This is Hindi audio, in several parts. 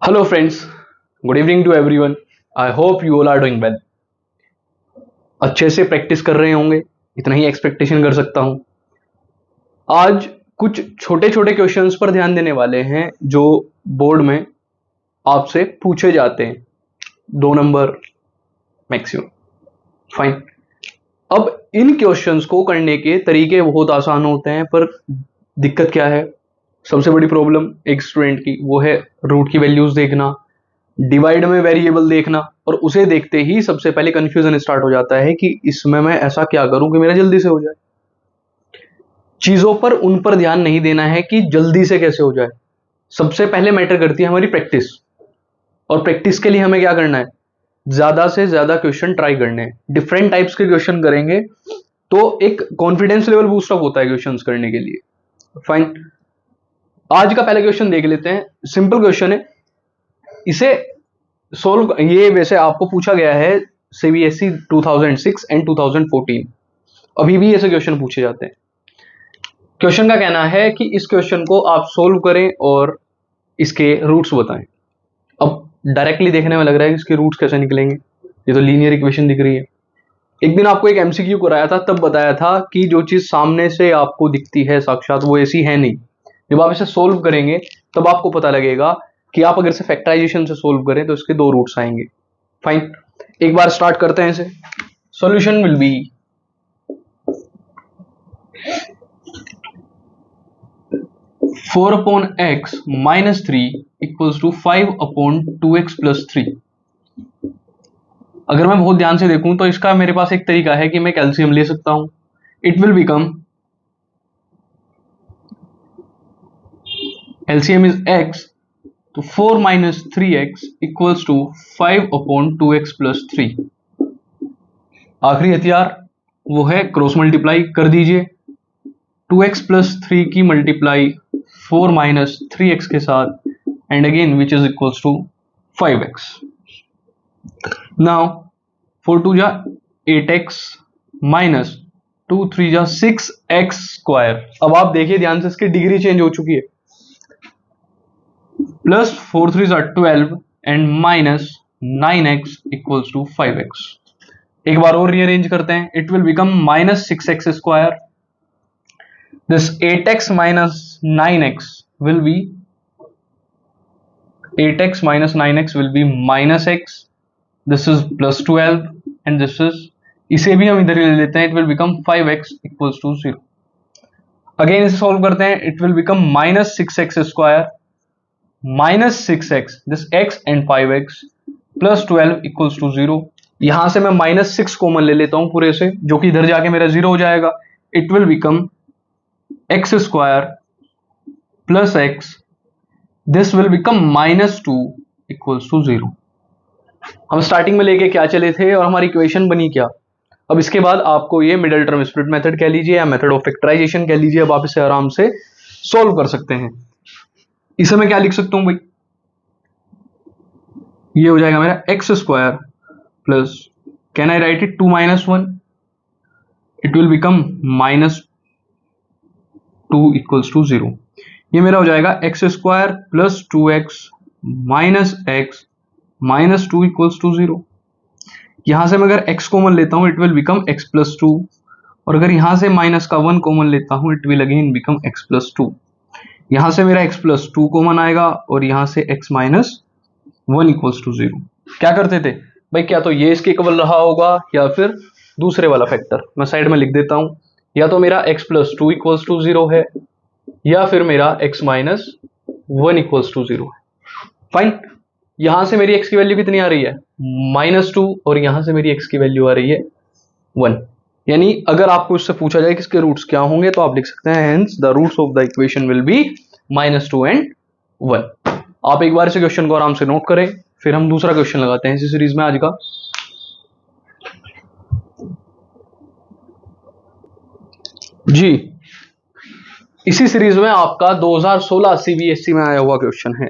Hello friends, good evening to everyone. I hope you all are doing well. अच्छे से प्रैक्टिस कर रहे होंगे, इतना ही एक्सपेक्टेशन कर सकता हूं। आज कुछ छोटे छोटे क्वेश्चंस पर ध्यान देने वाले हैं जो बोर्ड में आपसे पूछे जाते हैं, 2 नंबर मैक्सिमम। फाइन। अब इन क्वेश्चंस को करने के तरीके बहुत आसान होते हैं, पर दिक्कत क्या है? सबसे बड़ी प्रॉब्लम एक स्टूडेंट की वो है रूट की वैल्यूज देखना, डिवाइड में वेरिएबल देखना, और उसे देखते ही सबसे पहले कंफ्यूजन स्टार्ट हो जाता है कि इसमें मैं ऐसा क्या करूं कि मेरा जल्दी से हो जाए। चीजों पर उन पर ध्यान नहीं देना है कि जल्दी से कैसे हो जाए। सबसे पहले मैटर करती है हमारी प्रैक्टिस, और प्रैक्टिस के लिए हमें क्या करना है? ज्यादा से ज्यादा क्वेश्चन ट्राई करने हैं। डिफरेंट टाइप्स के क्वेश्चन करेंगे तो एक कॉन्फिडेंस लेवल बूस्ट अप होता है क्वेश्चंस करने के लिए। फाइन। आज का पहला क्वेश्चन देख लेते हैं। सिंपल क्वेश्चन है, इसे सोल्व, ये वैसे आपको पूछा गया है सीबीएसई 2006 एंड 2014। अभी भी ऐसे क्वेश्चन पूछे जाते हैं। क्वेश्चन का कहना है कि इस क्वेश्चन को आप सोल्व करें और इसके रूट्स बताएं। अब डायरेक्टली देखने में लग रहा है कि इसके रूट्स कैसे निकलेंगे, ये तो लीनियर इक्वेशन दिख रही है। एक दिन आपको एक एमसीक्यू कराया था, तब बताया था कि जो चीज सामने से आपको दिखती है साक्षात वो ऐसी है नहीं। जब आप इसे सोल्व करेंगे तब आपको पता लगेगा कि आप अगर इसे फैक्टराइजेशन से सोल्व करें तो इसके 2 रूट्स आएंगे। फाइन, एक बार स्टार्ट करते हैं इसे। Solution will be 4/x - 3 = 5/2x + 3। अगर मैं बहुत ध्यान से देखूं तो इसका मेरे पास एक तरीका है कि मैं कैल्शियम ले सकता हूं। It will become LCM is x, तो 4 - 3x = 5/2x + 3। आखिरी हथियार वो है क्रॉस मल्टीप्लाई कर दीजिए। 2x + 3 की मल्टीप्लाई 4 - 3x के साथ, and again which is equals to 5x। Now 4 2 जा 8x माइनस 2 3 जा 6x²। अब आप देखिए ध्यान से, इसकी डिग्री चेंज हो चुकी है। प्लस 4 3 जा 12 एंड माइनस 9x = 5x। एक बार और रीअरेंज करते हैं। It will become -6x²। This 8x minus 9x will be 8x minus 9x will be -x. This is plus 12 and this is, इसे भी हम इधर ले लेते हैं। It will become 5x = 0. Again इसे सॉल्व करते हैं। It will become -6x² minus 6x, this x and 5x plus 12 = 0. यहां से मैं -6 कॉमन ले लेता हूं पूरे से, जो कि इधर जाके मेरा 0 हो जाएगा। It will become x² plus x, this will become -2 = 0. हम स्टार्टिंग में लेके क्या चले थे और हमारी इक्वेशन बनी क्या? अब इसके बाद आपको ये मिडिल टर्म स्प्लिट मेथड कह लीजिए या मेथड ऑफ फैक्टराइजेशन कह लीजिए, अब आप इसे आराम से सॉल्व कर सकते हैं। इसे मैं क्या लिख सकता हूं भाई? ये हो जाएगा मेरा x² plus, can I right it 2 - 1, it will become -2 = 0। ये मेरा हो जाएगा x² plus 2x minus x minus 2 = 0। यहां से मैं अगर x कॉमन लेता हूं इट विल बिकम x + 2, और अगर यहां से माइनस का 1 कॉमन लेता हूं it will again become x + 2। यहां से मेरा x + 2 कॉमन आएगा और यहां से x - 1 = 0। क्या करते थे भाई? क्या तो ये इसके इक्वल रहा होगा या फिर दूसरे वाला फैक्टर। मैं साइड में लिख देता हूं, या तो मेरा x + 2 = 0 है या फिर मेरा x - 1 = 0 है। फाइन। यहां से मेरी x की वैल्यू कितनी आ रही है? -2, और यहां से मेरी x की वैल्यू आ रही है 1। यानी अगर आपको इससे पूछा जाए कि इसके रूट्स क्या होंगे तो आप लिख सकते हैं hence the roots of the equation will be -2 and 1। आप एक बार इसे क्वेश्चन को आराम से नोट करें, फिर हम दूसरा क्वेश्चन लगाते हैं इसी सीरीज में आज का। जी, इसी सीरीज में आपका 2016 सीबीएसई में आया हुआ क्वेश्चन है,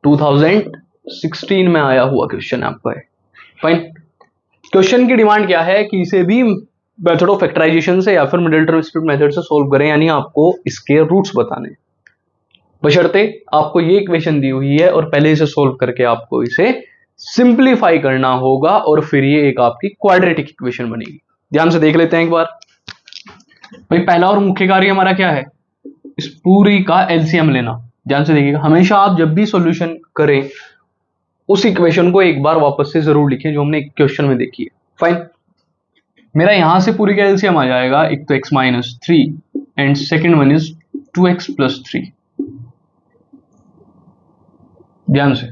2016 में आया हुआ क्वेश्चन आपका है। फाइन। क्वेश्चन की डिमांड क्या है कि इसे भी मेथड ऑफ फैक्टराइजेशन से या फिर मिडिल टर्म स्प्लिट मेथड से सोल्व करें, यानी आपको इसके रूट्स बताने। बशर्ते आपको ये इक्वेशन दी हुई है और पहले इसे सोल्व करके आपको इसे सिंप्लीफाई करना होगा और फिर ये एक आपकी क्वाड्रेटिक इक्वेशन बनेगी। ध्यान से देख लेते हैं एक बार। भाई पहला और मुख्य कार्य हमारा क्या है, इस पूरी का एलसीएम लेना। ध्यान से देखिएगा, हमेशा आप जब भी सॉल्यूशन करें उस इक्वेशन को एक बार वापस से जरूर लिखें जो हमने क्वेश्चन में देखी है। फाइन, मेरा यहां से पूरी का एलसीएम आ जाएगा, एक तो x minus 3 and second one is 2x plus 3। ध्यान से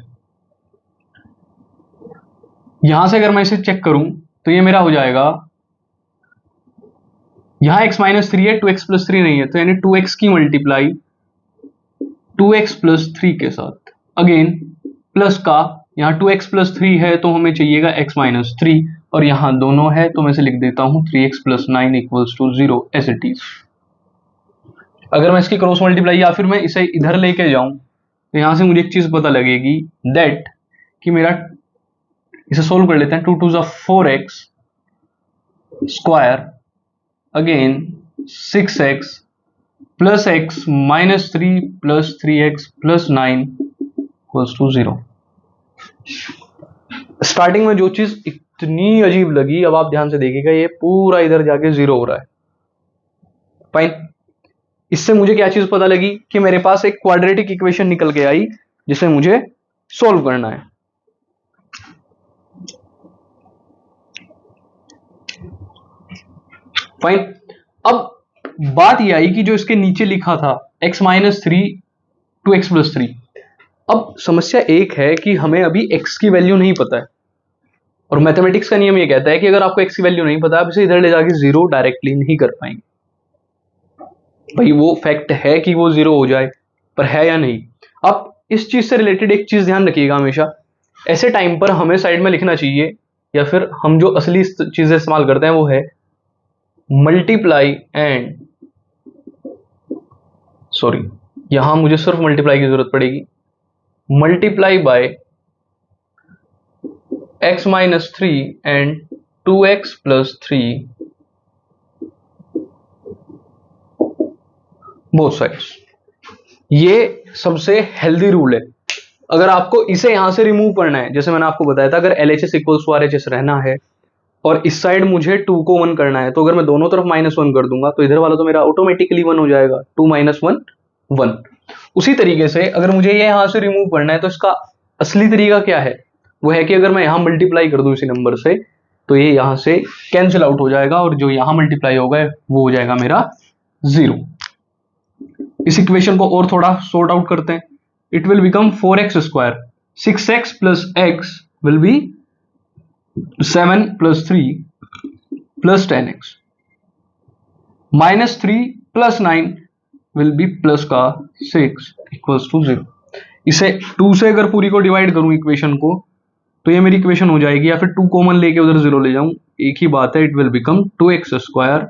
यहां से अगर मैं इसे चेक करूं तो ये मेरा हो जाएगा, यहां x माइनस 3 है, 2x प्लस 3 नहीं है, तो यानी 2x की मल्टीप्लाई 2x प्लस 3 के साथ, अगेन प्लस का, यहां 2x प्लस 3 है तो हमें चाहिएगा x माइनस 3, और यहां दोनों है तो मैं इसे लिख देता हूं 3x plus 9 equals to 0 as it is. अगर मैं इसकी क्रॉस मल्टीप्लाई या फिर मैं इसे इधर लेके जाऊं तो यहां से मुझे एक चीज पता लगेगी, दैट कि मेरा, इसे सोल्व कर लेते हैं, 2 2 जा 4x square, again 6x plus x minus 3 plus 3x plus 9 equals to 0। Starting में जो चीज इतनी अजीब लगी, अब आप ध्यान से देखिएगा, ये पूरा इधर जाके 0 हो रहा है। फाइन, इससे मुझे क्या चीज पता लगी कि मेरे पास एक क्वाड्रेटिक इक्वेशन निकल के आई जिसे मुझे सोल्व करना है। फाइन, अब बात यह आई कि जो इसके नीचे लिखा था x minus 3 to X plus 3, अब समस्या एक है कि हमें अभी x की वैल्यू नहीं पता है, और मैथमेटिक्स का नियम ये कहता है कि अगर आपको x की वैल्यू नहीं पता आप इसे इधर ले जाके 0 डायरेक्टली नहीं कर पाएंगे। भाई वो फैक्ट है कि वो 0 हो जाए, पर है या नहीं। अब इस चीज से रिलेटेड एक चीज ध्यान रखिएगा, हमेशा ऐसे टाइम पर हमें साइड में लिखना चाहिए, या फिर हम जो असली चीजें इस्तेमाल करते हैं वो है मल्टीप्लाई एंड, सॉरी यहां मुझे सिर्फ मल्टीप्लाई की जरूरत पड़ेगी, multiply by x minus 3 and 2x plus 3 both sides. ये सबसे हेल्दी रूल है। अगर आपको इसे यहां से रिमूव करना है, जैसे मैंने आपको बताया था, अगर LHS इक्वल्स टू RHS रहना है और इस साइड मुझे 2 को 1 करना है, तो अगर मैं दोनों तरफ -1 कर दूंगा तो इधर वाला तो मेरा ऑटोमेटिकली 1 हो जाएगा, 2 माइनस 1 1। उसी तरीके से अगर मुझे ये यहां से रिमूव करना है तो इसका असली तरीका क्या है, वो है कि अगर मैं यहां मल्टीप्लाई कर दूं इसी नंबर से तो ये यहां से कैंसिल आउट हो जाएगा और जो यहां मल्टीप्लाई होगा वो हो जाएगा मेरा 0। इस इक्वेशन को और थोड़ा सॉर्ट आउट करते हैं, it will become 4x square, 6x plus x will be 7 plus 3 plus 10x, minus 3 plus 9 will be plus का 6 इक्वल्स टू 0। इसे 2 से अगर पूरी को डिवाइड करूं इक्वेशन को तो ये मेरी इक्वेशन हो जाएगी, या फिर 2 कॉमन लेके उधर 0 ले जाऊं, एक ही बात है, it will become 2x square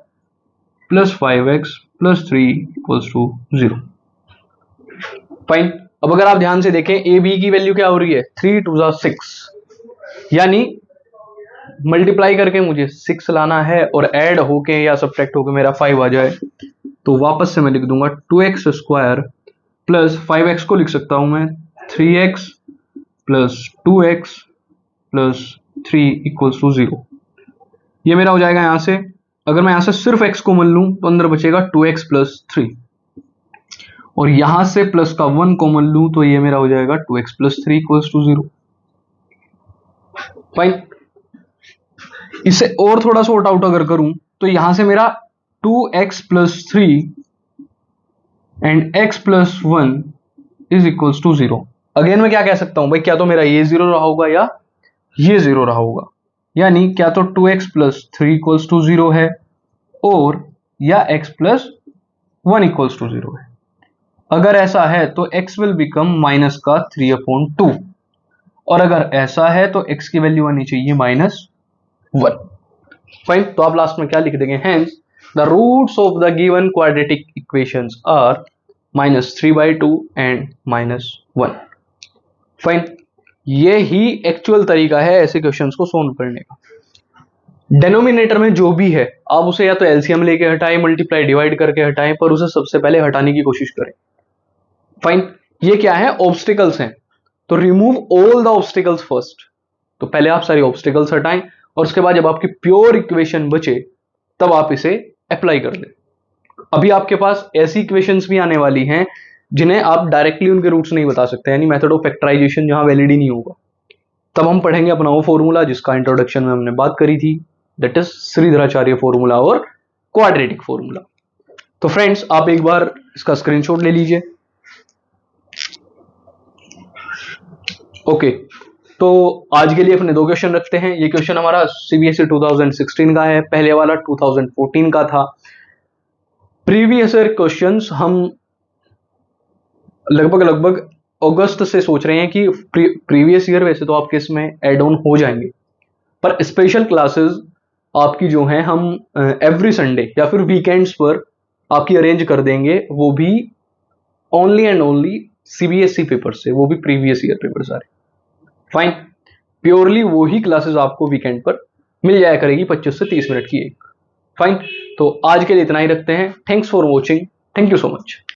plus 5x plus 3 equals to 0। Fine, अब अगर आप ध्यान से देखें ए बी की वैल्यू क्या हो रही है, 3 2 जा 6, यानी मल्टीप्लाई करके मुझे 6 लाना है और ऐड होके या सब्ट्रैक्ट होके मेरा 5 आ जाए, तो वापस से मैं लिख दूंगा 2x स्क्वायर प्लस 5x को लिख सकता हूं मैं 3x plus 2x plus 3 equals to 0। ये मेरा हो जाएगा यहां से, अगर मैं यहां से सिर्फ x को मान लूं तो अंदर बचेगा 2x प्लस 3, और यहां से प्लस का 1 कॉमन लूं तो ये मेरा हो जाएगा 2x plus 3 equals to 0। Fine, इसे और थोड़ा सॉर्ट आउट अगर करूं तो यहां से मेरा 2x plus 3 and x plus 1 is equals to 0। Again मैं क्या कह सकता हूं भाई, क्या तो मेरा ये 0 रहा होगा या ये 0 रहा होगा, यानी क्या तो 2x प्लस 3 इक्वल्स टू 0 है और या x प्लस 1 इक्वल्स टू 0 है। अगर ऐसा है तो x विल बिकम माइनस का 3/2, और अगर ऐसा है तो x की वैल्यू आनी चाहिए -1। फाइन, तो आप लास्ट में क्या लिख देंगे, hence the roots of the given quadratic equations are -3/2 and -1। Fine, ये ही एक्चुअल तरीका है ऐसे क्वेश्चंस को सॉल्व करने का। डेनोमिनेटर में जो भी है आप उसे या तो एलसीएम लेके हटाएं, मल्टीप्लाई डिवाइड करके हटाएं, पर उसे सबसे पहले हटाने की कोशिश करें। फाइन, ये क्या है, ऑब्स्टिकल्स हैं, तो remove all the obstacles first. तो पहले आप सारी ऑब्स्टिकल्स हटाएं और उसके बाद जब आपकी प्योर इक्वेशन बचे तब आप इसे अप्लाई कर दें। अभी आपके पास ऐसी इक्वेशंस भी आने वाली हैं जिन्हें आप डायरेक्टली उनके रूट्स नहीं बता सकते, यानी मेथड ऑफ फैक्टराइजेशन जहां वैलिड ही नहीं होगा। तब हम पढ़ेंगे अपना वो फॉर्मूला जिसका इंट्रोडक्शन में हमने बात करी थी, दैट इज श्रीधराचार्य फॉर्मूला और क्वाड्रेटिक फॉर्मूला। तो फ्रेंड्स, आप एक बार इसका स्क्रीनशॉट ले लीजिए। ओके, तो आज के लिए अपने 2 क्वेश्चन रखते हैं। ये क्वेश्चन हमारा सीबीएसई 2016 का है, पहले वाला 2014 का था। प्रीवियस ईयर क्वेश्चंस हम लगभग अगस्त से सोच रहे हैं कि प्रीवियस ईयर वैसे तो आपके इसमें एड ऑन हो जाएंगे, पर स्पेशल क्लासेस आपकी जो हैं हम एवरी संडे या फिर वीकेंड्स पर आपकी अरेंज कर देंगे, वो भी only and only CBSE paper से, वो भी प्रीवियस ईयर पेपर सारे। फाइन, प्योरली वो ही क्लासेस आपको वीकेंड पर मिल जाया करेगी 25 से 30 मिनट की एक। फाइन, तो आज के लिए इतना ही रखते हैं। Thanks for watching, thank you so much.